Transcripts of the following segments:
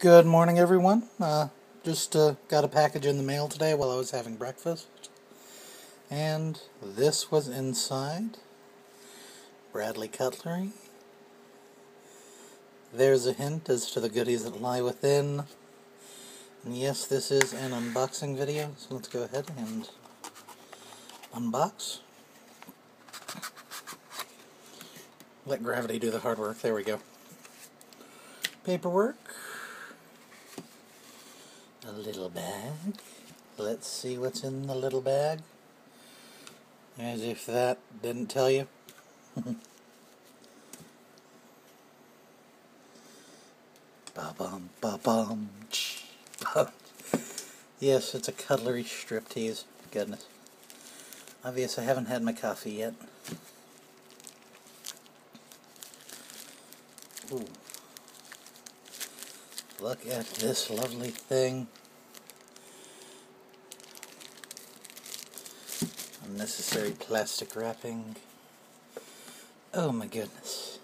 Good morning, everyone. Just got a package in the mail today while I was having breakfast. And this was inside. Bradley cutlery. There's a hint as to the goodies that lie within. And yes, this is an unboxing video, so let's go ahead and unbox. Let gravity do the hard work. There we go. Paperwork. A little bag. Let's see what's in the little bag. As if that didn't tell you. Ba-bum, ba-bum. Yes, it's a cutlery striptease. Goodness. Obvious I haven't had my coffee yet. Ooh. Look at this lovely thing. Unnecessary plastic wrapping. Oh my goodness.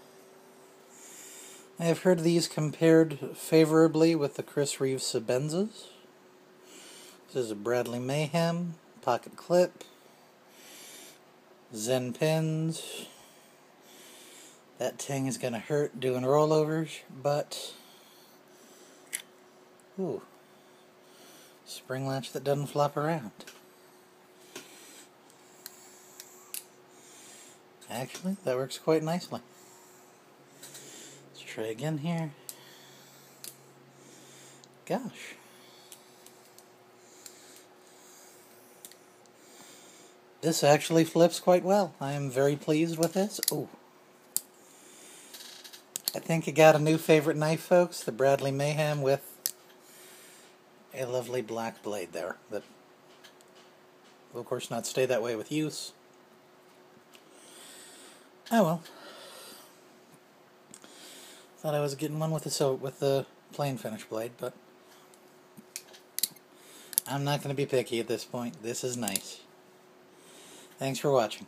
I have heard these compared favorably with the Chris Reeve Sebenzas. This is a Bradley Mayhem, pocket clip, Zen pins. That thing is gonna hurt doing rollovers, but ooh, spring latch that doesn't flop around. Actually, that works quite nicely. Let's try again here. Gosh. This actually flips quite well. I am very pleased with this. Ooh. I think I got a new favorite knife, folks. The Bradley Mayhem with a lovely black blade there. That will, of course, not stay that way with use. Oh well. Thought I was getting one with the plain finish blade, but I'm not going to be picky at this point. This is nice. Thanks for watching.